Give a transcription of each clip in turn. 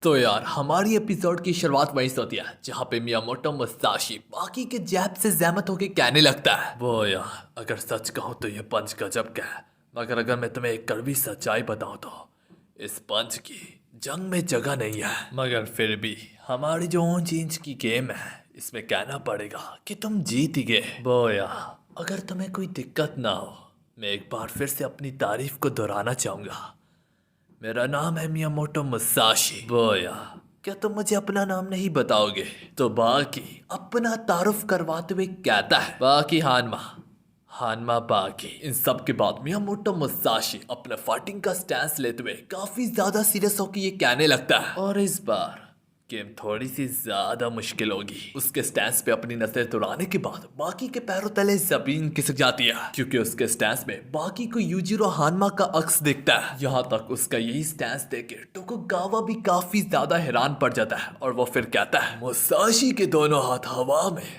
तो यार हमारी एपिसोड की शुरुआत वहीं से होती है जहाँ पे मियामोटो मुसाशी बाकी के जैब से जहमत होके कहने लगता है। वो यार अगर सच कहूँ तो ये पंच गजब का है, मगर अगर मैं तुम्हें एक कड़वी सच्चाई बताऊँ तो इस पंच की जंग में जगह नहीं है। मगर फिर भी हमारी जो ऊंच इंच की गेम है इसमें कहना पड़ेगा कि तुम जीत ही गए। वो यार अगर तुम्हें कोई दिक्कत ना हो मैं एक बार फिर से अपनी तारीफ को दोहराना चाहूँगा। मेरा नाम है मियामोटो मुसाशी। बोया, क्या तुम मुझे अपना नाम नहीं बताओगे? तो बाकी अपना तारुफ करवाते हुए कहता है, बाकी हानमा हानमा बाकी। इन सब के बाद मियामोटो मुसाशी अपना फाइटिंग का स्टैंस लेते हुए काफी ज्यादा सीरियस होकर ये कहने लगता है, और इस बार गेम थोड़ी सी ज्यादा मुश्किल होगी। उसके स्टैंस पे अपनी नजर दौड़ाने के बाद बाकी के पैरों तले जमीन खिसक जाती है, क्योंकि उसके स्टैंस में बाकी को यूजिरो हानमा का अक्स दिखता है। यहाँ तक उसका यही स्टैंस देख के टोकुगावा भी काफी ज्यादा हैरान पड़ जाता है, और वो फिर कहता है, मुसाशी के दोनों हाथ हवा में,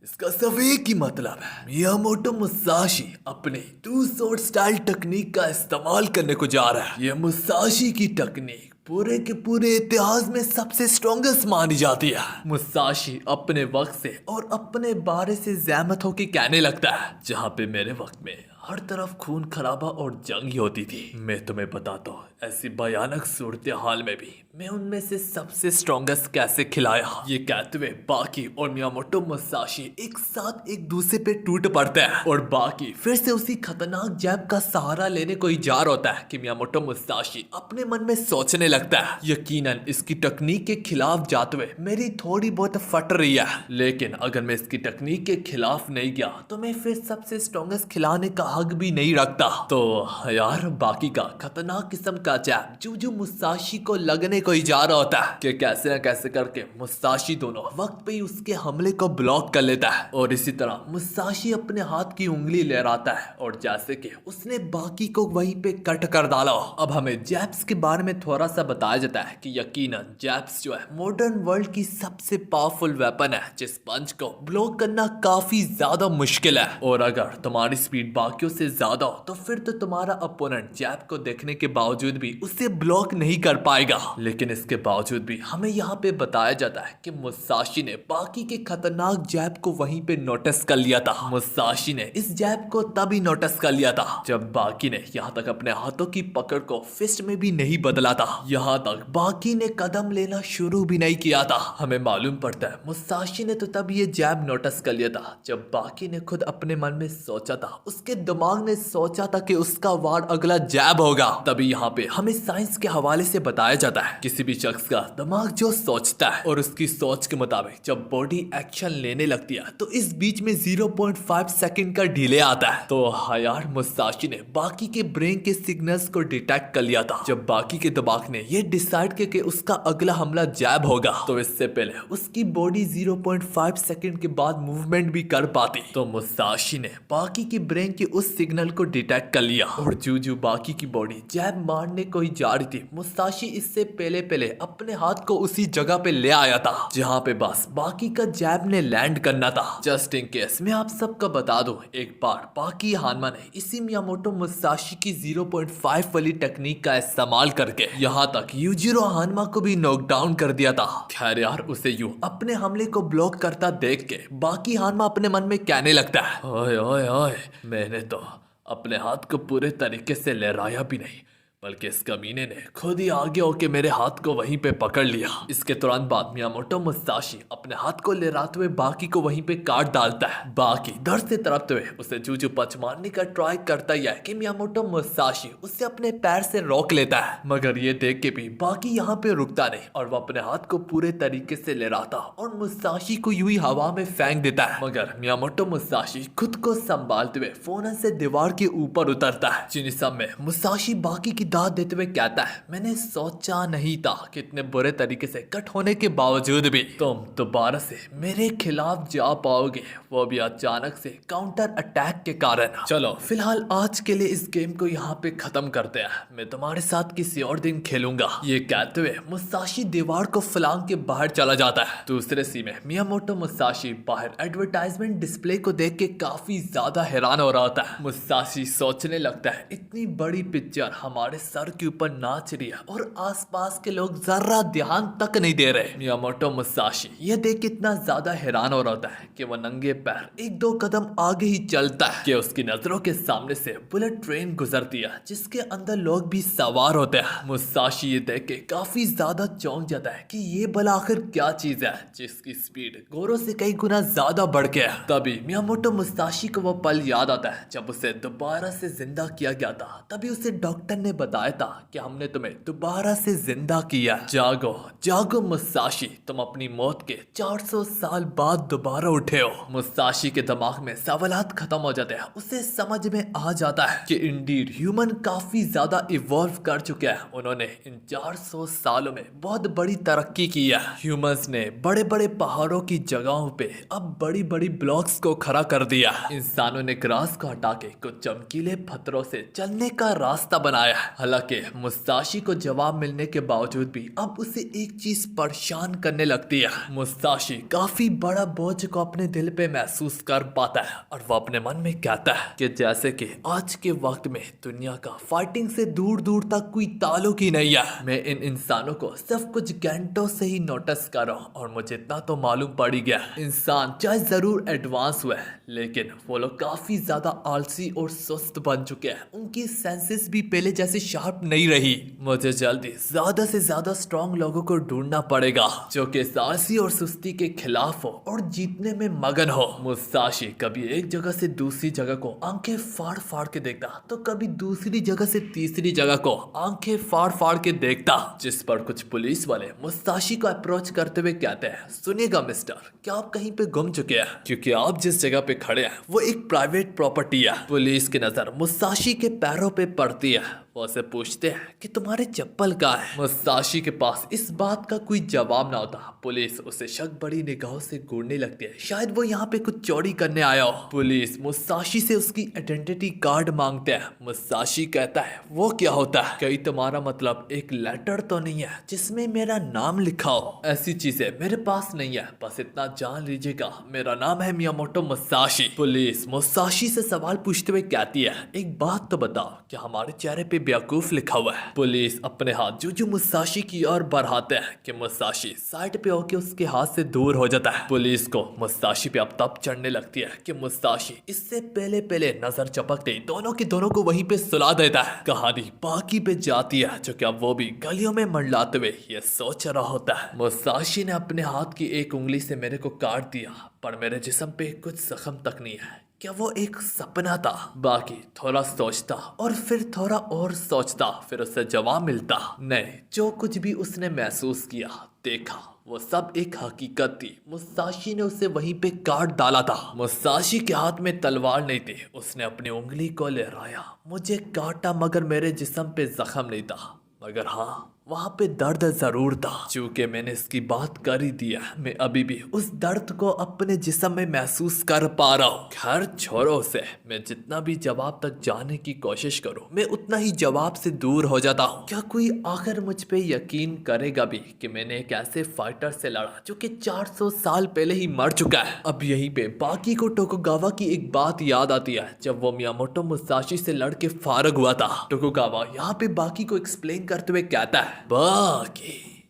इसका सिर्फ एक ही मतलब है, मियामोटो मुसाशी अपने टू स्वॉर्ड स्टाइल टेक्निक का इस्तेमाल करने को जा रहा है। ये मुसाशी की टेक्निक पूरे के पूरे इतिहास में सबसे स्ट्रॉन्गेस्ट मानी जाती है। मुसाशी अपने वक्त से और अपने बारे से जहमत होके कहने लगता है, जहाँ पे मेरे वक्त में हर तरफ खून खराबा और जंग ही होती थी, मैं तुम्हें बताता हूँ ऐसी भयानक सूरत हाल में भी मैं उनमें से सबसे स्ट्रॉन्गेस्ट कैसे खिलाया। ये कहते हुए बाकी और मियामोटो मुसाशी एक साथ एक दूसरे पे टूट पड़ते हैं, और बाकी फिर से उसी खतरनाक जैब का सहारा लेने को ही जार होता है कि मियामोटो मुसाशी अपने मन में सोचने लगता है, यकीनन इसकी टेक्निक के खिलाफ जाते हुए मेरी थोड़ी बहुत फट रही है, लेकिन अगर मैं इसकी टेक्निक के खिलाफ नहीं गया तो मैं फिर सबसे स्ट्रॉन्गेस्ट खिलाने का हक भी नहीं रखता। तो यार बाकी का खतरनाक किस्म का जैब जो मुसाशी को लगने को ही जा रहा होता है कि कैसे न कैसे करके मुसाशी दोनों वक्त पे ही उसके हमले को ब्लॉक कर लेता है, और इसी तरह मुसाशी अपने हाथ की उंगली लहराता है और जैसे कि उसने बाकी को वहीं पे कट कर डाला। अब हमें जैब्स के बारे में थोड़ा सा बताया जाता है कि यकीनन जैब्स जो है मॉडर्न वर्ल्ड की सबसे पावरफुल वेपन है, जिस पंच को ब्लॉक करना काफी ज्यादा मुश्किल है, और अगर तुम्हारी स्पीड बाकियों से ज्यादा हो तो फिर तो तुम्हारा अपोनेंट जैब को देखने के बावजूद भी उसे ब्लॉक नहीं कर पाएगा। लेकिन इसके बावजूद भी हमें यहाँ पे बताया जाता है कि मुसाशी ने बाकी के खतरनाक जैब को वहीं पे नोटिस कर लिया था। मुसाशी ने इस जैब को तभी नोटिस कर लिया था जब बाकी ने यहाँ तक अपने हाथों की पकड़ को फिस्ट में भी नहीं बदला था, यहाँ तक बाकी ने कदम लेना शुरू भी नहीं किया था। हमें मालूम पड़ता है मुसाशी ने तो तब ये जैब नोटिस कर लिया था जब बाकी ने खुद अपने मन में सोचा था, उसके दिमाग ने सोचा था कि उसका वार अगला जैब होगा। तभी यहाँ पे हमें साइंस के हवाले से बताया जाता है किसी भी शख्स का दिमाग जो सोचता है और उसकी सोच के मुताबिक जब बॉडी एक्शन लेने लगती है तो इस बीच में 0.5 सेकंड का डिले आता है। तो हाँ यार मुसाशी ने बाकी के ब्रेन के सिग्नल्स को डिटेक्ट कर लिया था। जब बाकी के दिमाग ने ये डिसाइड किया कि उसका अगला हमला जैब होगा तो इससे पहले उसकी बॉडी 0.5 सेकंड के बाद मूवमेंट भी कर पाती, तो मुसाशी ने बाकी के ब्रेन के उस सिग्नल को डिटेक्ट कर लिया, और जो बाकी की बॉडी जैब मारने को ही जा रही थी मुसाशी इससे पहले अपने हाथ को उसी जगह पे ले आया था जहाँ पे बस बाकी का जैब ने लैंड करना था। जस्ट इन केस मैं आप सबको बता दूं, एक बार बाकी हानमा ने इसी मियामोटो मुसाशी की 0.5 वाली टेक्निक का इस्तेमाल करके यहाँ तक यूजिरो हानमा को भी नॉकडाउन कर दिया था। खैर यार उसे यूं अपने हमले को ब्लॉक करता देख के बाकी हानमा अपने मन में कहने लगता है, ओए ओए ओए, मैंने तो अपने हाथ को पूरे तरीके से लहराया भी नहीं, बल्कि इस कमीने ने खुद ही आगे होके मेरे हाथ को वहीं पे पकड़ लिया। इसके तुरंत बाद मियामोटो मुसाशी अपने हाथ को लहराते हुए बाकी को वहीं पे काट डालता है। बाकी दर्द से तड़पते हुए उसे जूजू पंच मारने का ट्राई करता ही है कि मियामोटो मुसाशी उसे अपने पैर से रोक लेता है, मगर ये देख के भी बाकी यहाँ पे रुकता नहीं और वो अपने हाथ को पूरे तरीके से लहराता और मुसाशी को यूं ही हवा में फेंक देता है। मगर मियामोटो मुसाशी खुद को संभालते हुए फौरन से दीवार के ऊपर उतरता है। जिन समय मुसाशी बाकी की दाद देते हुए कहता है, मैंने सोचा नहीं था कि इतने बुरे तरीके से कट होने के बावजूद भी तुम दोबारा से मेरे खिलाफ जा पाओगे, वो भी अचानक से काउंटर अटैक के कारण। चलो फिलहाल आज के लिए इस गेम को यहाँ पे खत्म करते हैं, मैं तुम्हारे साथ किसी और दिन खेलूंगा। ये कहते हुए मुसाशी दीवार को फलांग के बाहर चला जाता है। दूसरे सी में मियामोटो मुसाशी बाहर एडवर्टाइजमेंट डिस्प्ले को देख के काफी ज्यादा हैरान हो रहा था। मुसाशी सोचने लगता है, इतनी बड़ी पिक्चर हमारे हमारे सर के ऊपर नाच रही है और आसपास के लोग जरा ध्यान तक नहीं दे रहे। मियामोटो मुसाशी ये देख के इतना ज्यादा हैरान हो रहा होता है कि वो नंगे पैर एक दो कदम आगे ही चलता है कि उसकी नजरों के सामने से बुलेट ट्रेन गुजरती है जिसके अंदर लोग भी सवार होते हैं। मुसाशी ये देख के काफी ज्यादा चौंक जाता है कि ये भला आखिर क्या चीज है जिसकी स्पीड गोरों से कई गुना ज्यादा बढ़ गया। तभी मियामोटो मुसाशी को वो पल याद आता है जब उसे दोबारा से जिंदा किया गया था। तभी उसे डॉक्टर ने बताया था कि हमने तुम्हें दोबारा से जिंदा किया। जागो जागो मुसाशी, तुम अपनी मौत के 400 साल बाद दोबारा उठे हो। मुसाशी के दिमाग में सवालात खत्म हो जाते हैं। उसे समझ में आ जाता है कि इंडीड ह्यूमन काफी ज्यादा इवॉल्व कर चुके हैं। उन्होंने इन 400 सालों में बहुत बड़ी तरक्की की है। ह्यूमंस ने बड़े बड़े पहाड़ों की जगहों पे अब बड़ी बड़ी ब्लॉक्स को खड़ा कर दिया। इंसानों ने ग्रास को हटा के कुछ चमकीले पत्थरों से चलने का रास्ता बनाया। हालांकि मुसाशी को जवाब मिलने के बावजूद भी अब उसे एक चीज परेशान करने लगती है। मुसाशी काफी बड़ा बोझ को अपने दिल पे महसूस कर पाता है और वो अपने मन में कहता है कि जैसे कि आज के वक्त में दुनिया का फाइटिंग से दूर दूर तक कोई ताल्लुक ही नहीं है। मैं इन इंसानों को सिर्फ कुछ घंटों से ही नोटिस कर रहा हूँ और मुझे इतना तो मालूम पड़ ही गया, इंसान चाहे जरूर एडवांस हुआ है लेकिन वो लोग काफी ज्यादा आलसी और सुस्त बन चुके हैं। उनकी सेंसेस भी पहले जैसे शार्प नहीं रही। मुझे जल्दी ज्यादा से ज्यादा स्ट्रॉन्ग लोगों को ढूंढना पड़ेगा जो कि आलसी और सुस्ती के खिलाफ हो और जीतने में मगन हो। मुसाशी कभी एक जगह से दूसरी जगह को आंखें फाड़ फाड़ के देखता तो कभी दूसरी जगह से तीसरी जगह को आंखें फाड़ फाड़ के देखता, जिस पर कुछ पुलिस वाले मुसाशी को अप्रोच करते हुए कहते हैं, सुनिएगा मिस्टर, क्या आप कहीं पे गुम चुके हैं? क्योंकि आप जिस जगह पे खड़े हैं वो एक प्राइवेट प्रॉपर्टी है। पुलिस की नजर मुसाशी के पैरों पे पड़ती है। वो उसे पूछते हैं कि तुम्हारे चप्पल कहाँ है? मुसाशी के पास इस बात का कोई जवाब ना होता। पुलिस उसे शक बड़ी निगाहों से घूरने लगती है, शायद वो यहाँ पे कुछ चोरी करने आया हो। पुलिस मुसाशी से उसकी आइडेंटिटी कार्ड मांगते हैं। मुसाशी कहता है वो क्या होता है? कहीं तुम्हारा मतलब एक लेटर तो नहीं है जिसमें मेरा नाम लिखा हो? ऐसी चीजें मेरे पास नहीं है, बस इतना जान लीजिएगा मेरा नाम है मियामोटो मुसाशी। पुलिस मुसाशी से सवाल पूछते हुए कहती है, एक बात तो बताओ, क्या हमारे चेहरे पे बेवकूफ लिखा हुआ है? पुलिस अपने हाथ जूजू मुसाशी की ओर बढ़ाते हैं कि मुसाशी साइड पे होके उसके हाथ से दूर हो जाता है। पुलिस को मुसाशी पे अब तब चढ़ने लगती है कि मुसाशी इससे पहले पहले नजर चपकते ही दोनों के दोनों को वहीं पे सुला देता है। कहानी बाकी पे जाती है जो कि अब वो भी गलियों में मंडलाते हुए ये सोच रहा होता है, मुसाशी ने अपने हाथ की एक उंगली से मेरे को काट दिया पर मेरे जिस्म पे कुछ जख्म तक नहीं है। क्या वो एक सपना था? बाकी थोड़ा सोचता और फिर थोड़ा और सोचता, फिर उसे जवाब मिलता, नहीं, जो कुछ भी उसने महसूस किया देखा वो सब एक हकीकत थी। मुसाशी ने उसे वहीं पे काट डाला था। मुसाशी के हाथ में तलवार नहीं थी। उसने अपनी उंगली को लहराया, मुझे काटा मगर मेरे जिस्म पे जख्म नहीं था, मगर हाँ वहां पे दर्द जरूर था। चूंकि मैंने इसकी बात कर ही दिया, मैं अभी भी उस दर्द को अपने जिस्म में महसूस कर पा रहा हूँ। खैर छोड़ो उसे, मैं जितना भी जवाब तक जाने की कोशिश करूँ मैं उतना ही जवाब से दूर हो जाता हूँ। क्या कोई आखिर मुझ पे यकीन करेगा भी कि मैंने एक ऐसे फाइटर से लड़ा जो कि 400 साल पहले ही मर चुका है? अब यहीं पे बाकी को टोकुगावा की एक बात याद आती है जब वो मियामोटो मुसाशी से लड़ के फारग हुआ था। टोकुगावा यहाँ पे बाकी को एक्सप्लेन करते हुए कहता है, बाकी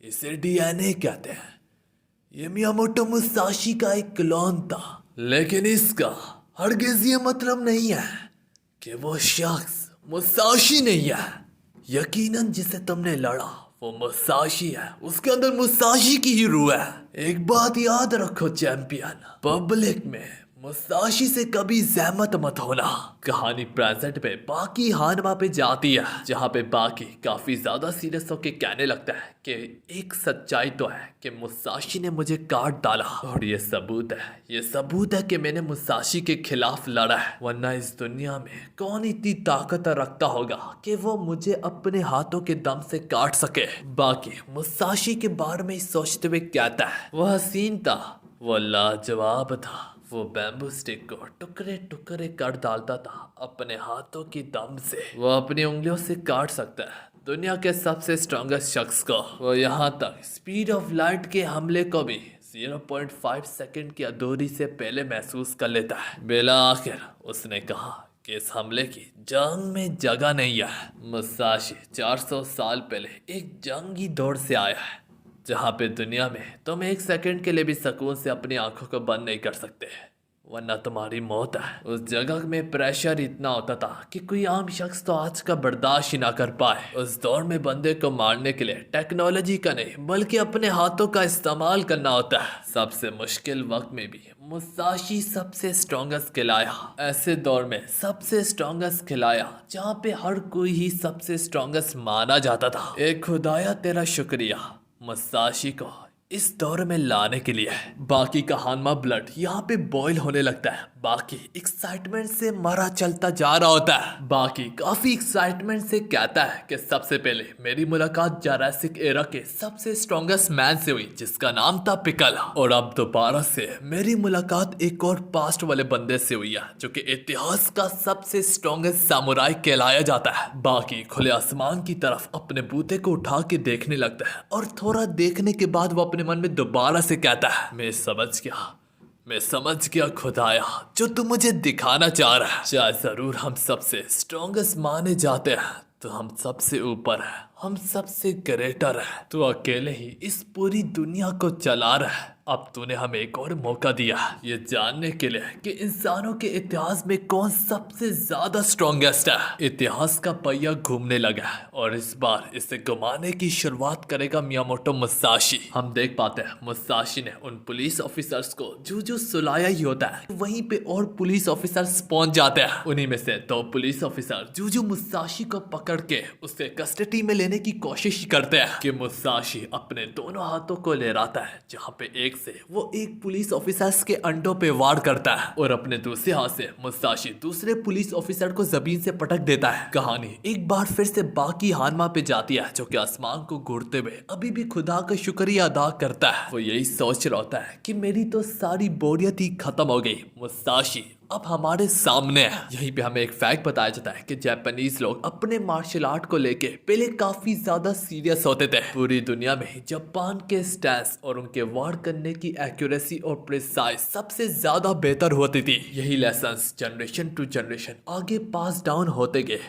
इसे डीएनए कहते हैं। ये मियामोटो मुसाशी का एक क्लोन था, लेकिन इसका हरगिज ये मतलब नहीं है कि वो शख्स मुसाशी नहीं है। यकीनन जिसे तुमने लड़ा वो मुसाशी है, उसके अंदर मुसाशी की ही रूह है। एक बात याद रखो चैंपियन, पब्लिक में मुसाशी से कभी जहमत मत होना। कहानी प्रेजेंट पे बाकी हानमा पे जाती है जहाँ पे बाकी काफी ज्यादा सीरियस होके कहने लगता है कि एक सच्चाई तो है कि मुसाशी ने मुझे काट डाला और ये सबूत है कि मैंने मुसाशी के खिलाफ लड़ा है, वरना इस दुनिया में कौन इतनी ताकत रखता होगा कि वो मुझे अपने हाथों के दम से काट सके। बाकी मुसाशी के बारे में सोचते हुए कहता है, वह हसीन था, वो लाजवाब था, वो बैम्बू स्टिक को टुकड़े टुकड़े कर डालता था अपने हाथों की दम से। वो अपनी उंगलियों से काट सकता है दुनिया के सबसे स्ट्रॉन्गेस्ट शख्स को। वो यहाँ तक स्पीड ऑफ लाइट के हमले को भी 0.5 सेकंड की अधूरी से पहले महसूस कर लेता है। बेला आखिर उसने कहा कि इस हमले की जंग में जगह नहीं है। मुसाशी 400 साल पहले एक जंगी दौर से आया है जहाँ पे दुनिया में तुम एक सेकंड के लिए भी सुकून से अपनी आंखों को बंद नहीं कर सकते, वरना तुम्हारी मौत है। उस जगह में प्रेशर इतना होता था कि कोई आम शख्स तो आज का बर्दाश्त ही ना कर पाए। उस दौर में बंदे को मारने के लिए टेक्नोलॉजी का नहीं बल्कि अपने हाथों का इस्तेमाल करना होता है। सबसे मुश्किल वक्त में भी मुसाशी सबसे स्ट्रॉन्गेस्ट खिलाया। ऐसे दौर में सबसे स्ट्रॉन्गेस्ट खिलाया जहाँ पे हर कोई ही सबसे स्ट्रॉन्गेस्ट माना जाता था। एक खुदाया तेरा शुक्रिया मुसाशी को इस दौर में लाने के लिए। बाकी का हानमा ब्लड यहाँ पे बॉईल होने लगता है। बाकी एक्साइटमेंट से मरा चलता जा रहा होता है। बाकी काफी एक्साइटमेंट से कहता है कि सबसे पहले मेरी मुलाकात जुरासिक एरा के सबसे स्ट्रॉन्गेस्ट मैन से हुई जिसका नाम था पिकल, और अब दोबारा से मेरी मुलाकात एक और पास्ट वाले बंदे से हुई है जो कि इतिहास का सबसे स्ट्रॉन्गेस्ट सामुराई कहलाया जाता है। बाकी खुले आसमान की तरफ अपने बूते को उठा के देखने लगता है और थोड़ा देखने के बाद वो अपने मन में दोबारा से कहता है, मैं समझ गया खुदाया जो तू मुझे दिखाना चाह रहा है। चाहे जरूर हम सबसे स्ट्रॉन्गेस्ट माने जाते हैं तो हम सबसे ऊपर है, हम सबसे ग्रेटर है। तू अकेले ही इस पूरी दुनिया को चला रहा है। अब तूने हमें एक और मौका दिया ये जानने के लिए कि इंसानों के इतिहास में कौन सबसे ज्यादा स्ट्रॉन्गेस्ट है। इतिहास का पहिया घूमने लगा है और इस बार इसे घुमाने की शुरुआत करेगा मियामोटो मुसाशी। हम देख पाते हैं मुसाशी ने उन पुलिस ऑफिसर्स को जो सुलाया ही होता है, वहीं पे और पुलिस ऑफिसर्स पहुंच जाते हैं। उन्हीं में से 2 पुलिस ऑफिसर जो मुसाशी को पकड़ के उसे कस्टडी में लेने की कोशिश करते हैं कि मुसाशी अपने दोनों हाथों को लहराता है, जहाँ पे एक से वो एक पुलिस ऑफिसर्स के अंडों पे वार करता है और अपने दूसरे हाथ से मुसाशी दूसरे पुलिस ऑफिसर को जमीन से पटक देता है। कहानी एक बार फिर से बाकी हानमा पे जाती है जो कि आसमान को घूरते हुए अभी भी खुदा का शुक्रिया अदा करता है। वो यही सोच रहा होता है कि मेरी तो सारी बोरियत ही खत्म हो गई, मुसाशी अब हमारे सामने है। यहीं पे हमें एक फैक्ट बताया जाता है कि जापानीज लोग अपने मार्शल आर्ट को लेके पहले काफी ज्यादा सीरियस होते थे। पूरी दुनिया में जापान के स्टैंस और उनके वार करने की एक्यूरेसी और प्रिसाइज सबसे ज्यादा बेहतर होती थी। यही लेसन्स जनरेशन टू जनरेशन आगे पास डाउन होते गए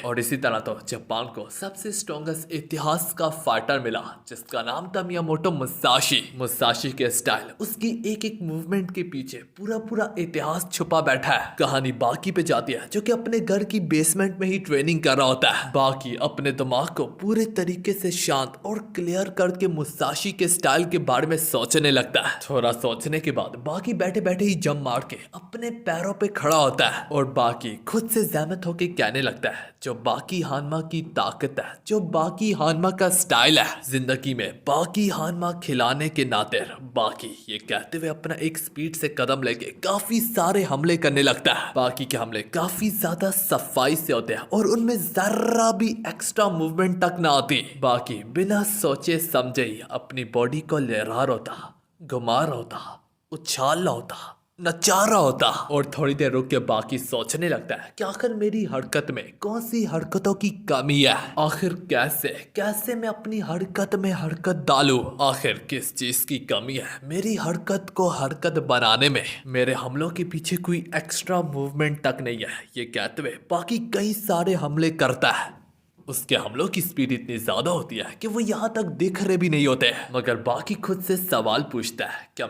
और इसी तरह तो जापान को सबसे स्ट्रॉन्गेस्ट इतिहास का फाइटर मिला जिसका नाम था मियामोटो मुसाशी के स्टाइल, उसकी एक एक मूवमेंट के पीछे पूरा इतिहास छुपा बैठा है। कहानी बाकी पे जाती है जो कि अपने घर की बेसमेंट में ही ट्रेनिंग कर रहा होता है। बाकी अपने दिमाग को पूरे तरीके से शांत और क्लियर करके मुसाशी के स्टाइल के बारे में सोचने लगता है। थोड़ा सोचने के बाद बाकी बैठे बैठे ही जंप मार के अपने पैरों पे खड़ा होता है और बाकी खुद से ज़हमत होके कहने लगता है, जो बाकी हानमा की ताकत है, जो बाकी हानमा का स्टाइल है, जिंदगी में बाकी हानमा खिलाने के नाते बाकी ये कहते हुए अपना एक स्पीड से कदम लेके काफी सारे हमले करने लगता है। बाकी के हमले काफी ज्यादा सफाई से होते हैं और उनमें जरा भी एक्स्ट्रा मूवमेंट तक ना आती। बाकी बिना सोचे समझे ही अपनी बॉडी को लहरा रहा होता, घुमा रहा होता, उछाल रहा होता, नचा रहा होता और थोड़ी देर रुक के बाकी सोचने लगता है कि आखिर मेरी हरकत में कौन सी हरकतों की कमी है, आखिर कैसे मैं अपनी हरकत में हरकत डालूं, आखिर किस चीज की कमी है मेरी हरकत को हरकत बनाने में। मेरे हमलों के पीछे कोई एक्स्ट्रा मूवमेंट तक नहीं है। ये कहते हुए बाकी कई सारे हमले करता है। उसके हमलों की स्पीड इतनी ज्यादा होती है कि वो यहाँ तक दिख रहे भी नहीं होते। मगर बाकी खुद से सवाल पूछता है, क्या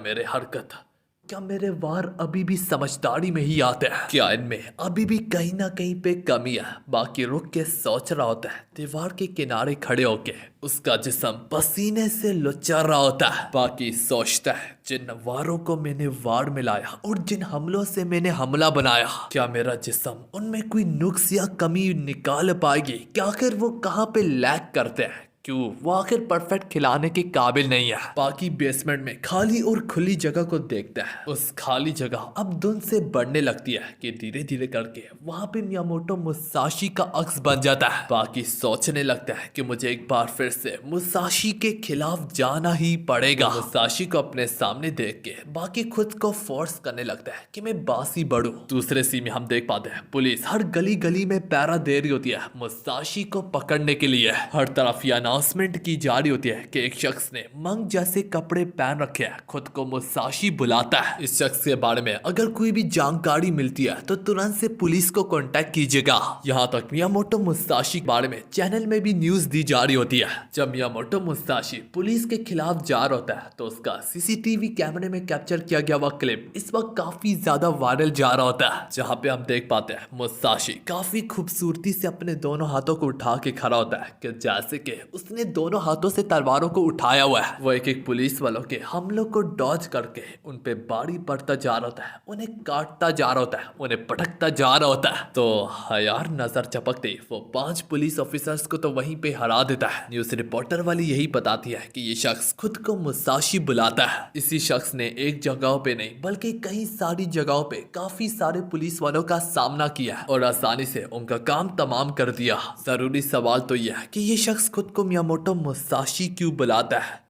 मेरे वार अभी भी समझदारी में ही आते हैं? क्या इनमें अभी भी कहीं ना कहीं पे कमी है? बाकी रुक के सोच रहा होता है। दीवार के किनारे खड़े होके उसका जिस्म पसीने से लुचर रहा होता है। बाकी सोचता है, जिन वारों को मैंने वार मिलाया और जिन हमलों से मैंने हमला बनाया, क्या मेरा जिस्म उनमें कोई नुक्स या कमी निकाल पाएगी? क्या आखिर वो कहाँ पे लैग करते हैं? क्यों वो आखिर परफेक्ट खिलाने के काबिल नहीं है? बाकी बेसमेंट में खाली और खुली जगह को देखता है। उस खाली जगह अब धुंध से बढ़ने लगती है कि धीरे धीरे करके वहाँ पे मियामोटो मुसाशी का अक्स बन जाता है। बाकी सोचने लगता है कि मुझे एक बार फिर से मुसाशी के खिलाफ जाना ही पड़ेगा। मुसाशी को अपने सामने देख के बाकी खुद को फोर्स करने लगता है कि मैं बासी बढ़ूं। दूसरे सीन में हम देख पाते हैं पुलिस हर गली गली में पहरा दे रही होती है मुसाशी को पकड़ने के लिए। हर तरफ यह अनाउंसमेंट की जा रही होती है कि एक शख्स ने मंक जैसे कपड़े पहन रखे हैं, खुद को मुसाशी बुलाता है। इस शख्स के बारे में अगर कोई भी जानकारी मिलती है तो तुरंत से पुलिस को कांटेक्ट कीजिएगा। यहाँ तक मियामोटो मुसाशी के बारे में चैनल में भी न्यूज दी जा रही होती है। जब मियामोटो मुसाशी पुलिस के खिलाफ जा रहा होता है तो उसका सीसीटीवी कैमरे में कैप्चर किया गया वह क्लिप इस वक्त काफी ज्यादा वायरल जा रहा होता है, जहाँ पे हम देख पाते हैं मुसाशी काफी खूबसूरती से अपने दोनों हाथों को उठा के खड़ा होता है कि जैसे कि उसने दोनों हाथों से तलवारों को उठाया हुआ है। वो एक एक पुलिस वालों के हमलों को डॉज करके उन पे बारी पड़ता जा रहा होता है, उन्हें काटता जा रहा होता है, उन्हें पटकता जा रहा होता है। तो यार नजर चपकते ही वो 5 पुलिस ऑफिसर्स को तो वहीं पे हरा देता है। न्यूज रिपोर्टर वाली यही बताती है कि ये शख्स खुद को मुसाशी बुलाता है। इसी शख्स ने एक जगह पे नहीं बल्कि कई सारी जगहों पे काफी सारे पुलिस वालों का सामना किया और आसानी से उनका काम तमाम कर दिया। जरूरी सवाल तो यह है कि ये शख्स खुद को मियामोटो मुसाशी क्यों बुलाता है।